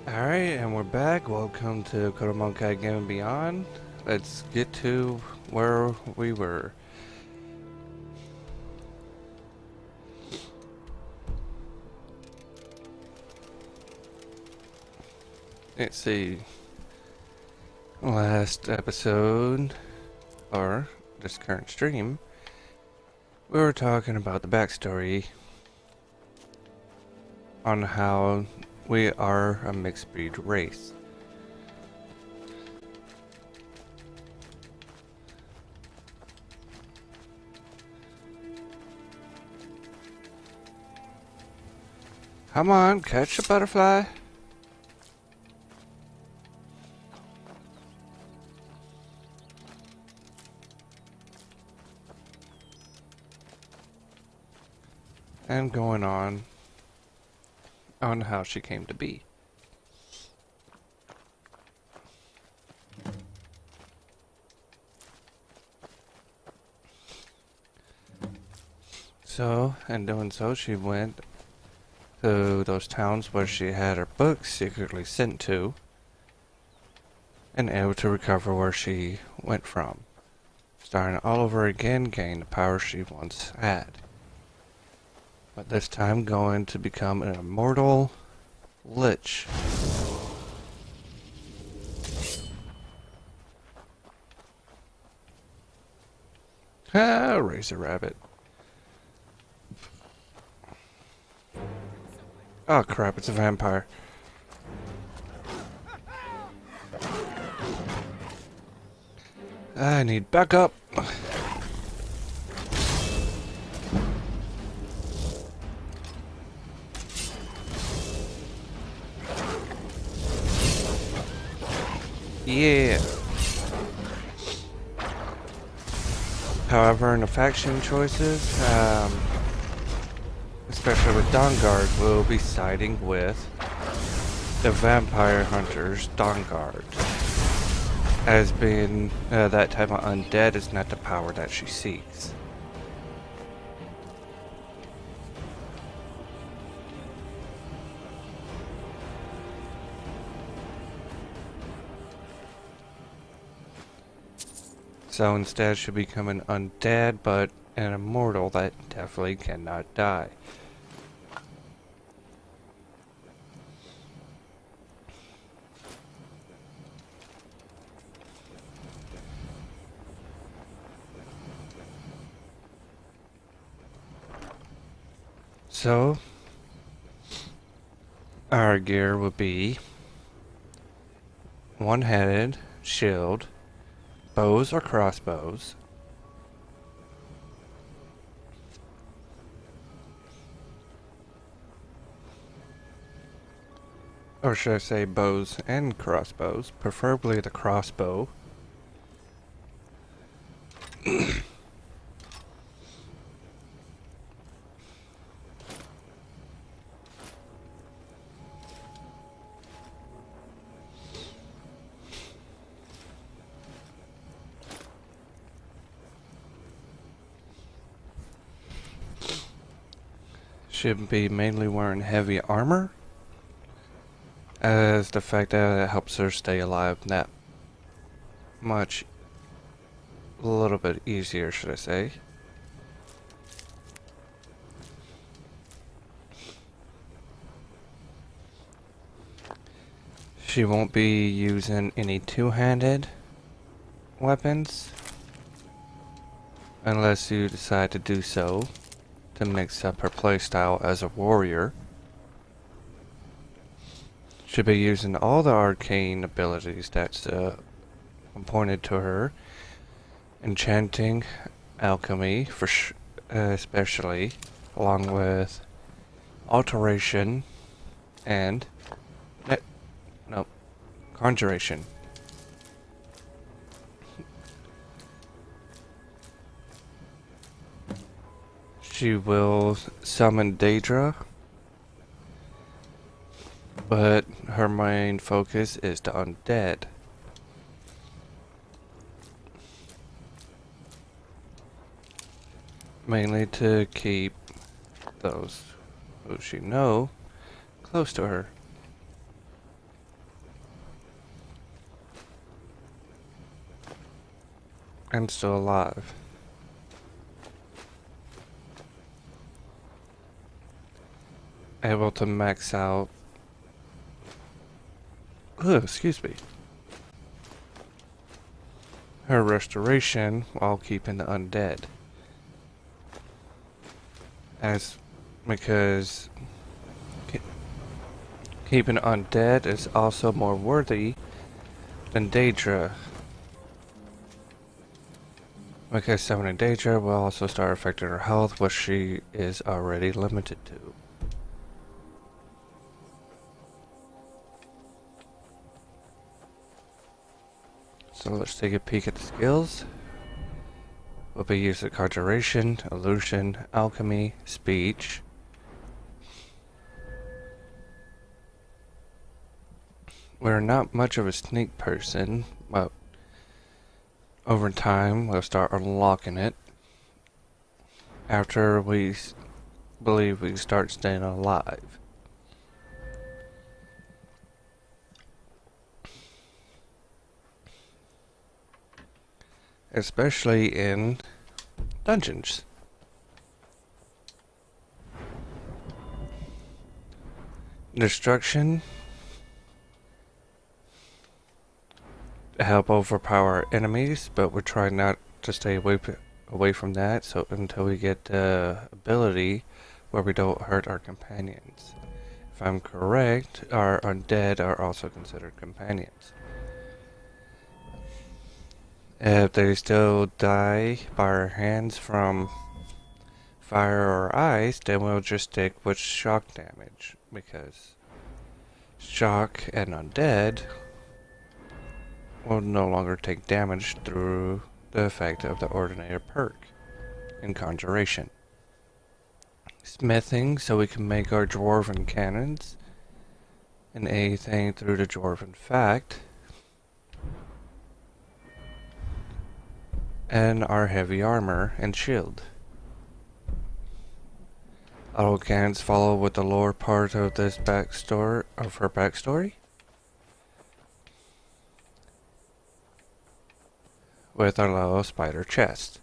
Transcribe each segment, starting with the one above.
Alright, and we're back. Welcome to Kodomonki Game and Beyond. Let's get to where we were. Let's see. Last episode, or this current stream, we were talking about the backstory on how we are a mixed breed race. Come on, catch the butterfly. And going on how she came to be. So, in doing so, she went to those towns where she had her books secretly sent to, and able to recover where she went from, starting all over again, gaining the power she once had. But this time going to become an immortal lich. Ah, razor rabbit. Oh crap, it's a vampire. I need backup. Yeah. However, in the faction choices, especially with Dawnguard, we'll be siding with the Vampire Hunter's Dawnguard, as being that type of undead is not the power that she seeks. So instead she'll become an undead, but an immortal that definitely cannot die. So, our gear will be one-headed, shield, bows or crossbows, or should I say bows and crossbows, preferably the crossbow. Should be mainly wearing heavy armor, as the fact that it helps her stay alive that much, a little bit easier, should I say. She won't be using any two-handed weapons unless you decide to do so to mix up her playstyle as a warrior. She'll be using all the arcane abilities that's appointed to her. Enchanting, alchemy, especially, along with alteration and conjuration. She will summon Daedra, but her main focus is the undead. Mainly to keep those who she knows close to her. and still alive. Able to max out. Excuse me. Her restoration while keeping the undead. Because keeping undead is also more worthy than Daedra. Because summoning Daedra will also start affecting her health, which she is already limited to. So let's take a peek at the skills. We'll be using conjuration, illusion, alchemy, speech. We're not much of a sneak person, but over time we'll start unlocking it after we believe we start staying alive. Especially in dungeons. Destruction. Help overpower enemies, but we're trying not to stay away from that so until we get the ability where we don't hurt our companions. If I'm correct, our undead are also considered companions. If they still die by our hands from fire or ice, then we'll just stick with shock damage, because shock and undead will no longer take damage through the effect of the ordinator perk in conjuration. Smithing, so we can make our dwarven cannons and anything through the dwarven fact. And our heavy armor and shield. Auto cannons follow with the lower part of this backstory of her backstory, with our little spider chest.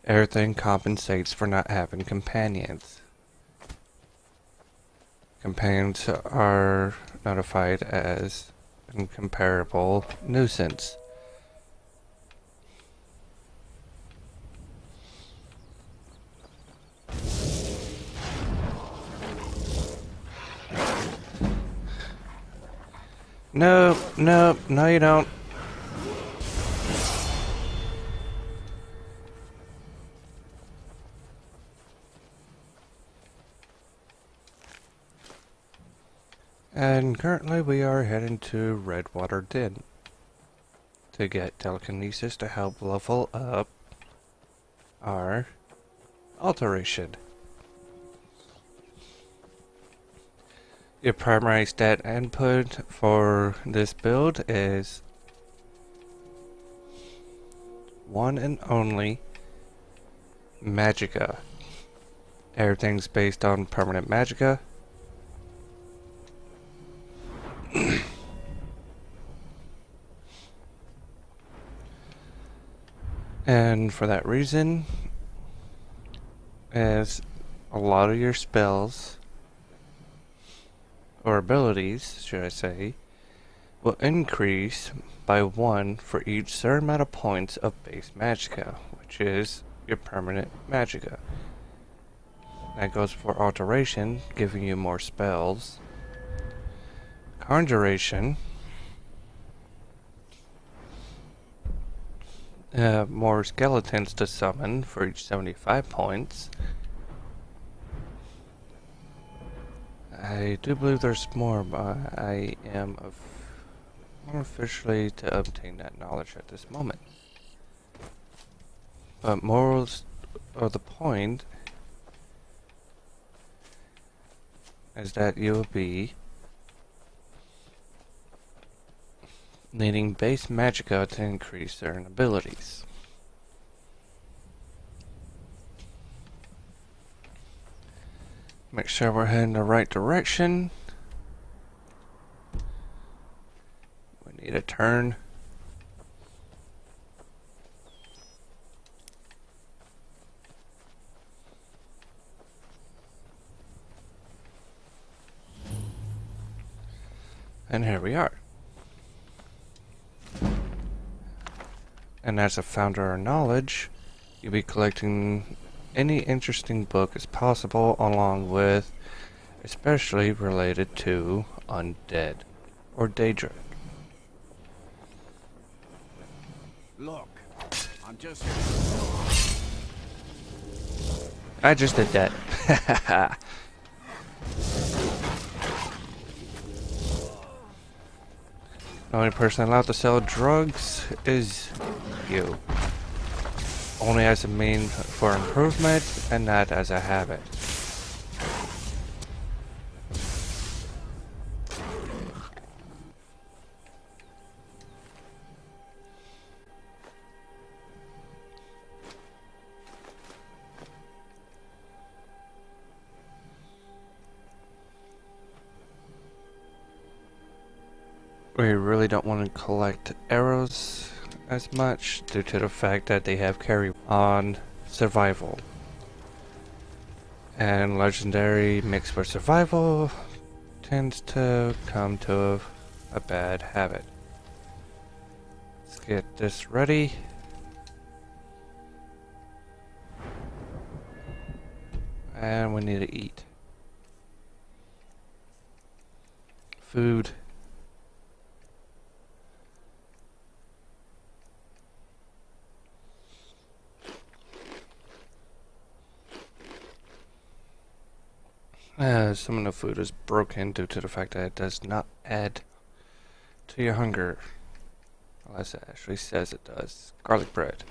Everything compensates for not having companions. Companions are notified as incomparable nuisance. No, no, no you don't. And currently we are heading to Redwater Den to get telekinesis to help level up our alteration. Your primary stat input for this build is one and only Magicka. Everything's based on permanent Magicka. And for that reason, as a lot of your spells, or abilities, should I say, will increase by 1 for each certain amount of points of base Magicka, which is your permanent Magicka. That goes for alteration, giving you more spells. Conjuration, more skeletons to summon for each 75 points. I do believe there's more, but I am officially to obtain that knowledge at this moment. But morals of the point is that you will be needing base Magicka to increase certain abilities. Make sure we're heading the right direction. We need a turn. And here we are. And as a founder of knowledge, you'll be collecting any interesting book as possible, along with especially related to undead or Daedra. Look, I'm just... I just did that. The only person allowed to sell drugs is you. Only as a means for improvement and not as a habit. We really don't want to collect arrows as much due to the fact that they have carry on survival. And legendary mixed with survival tends to come to a bad habit. Let's get this ready. And we need to eat. Food. Some of the food is broken due to the fact that it does not add to your hunger. Unless it actually says it does. Garlic bread.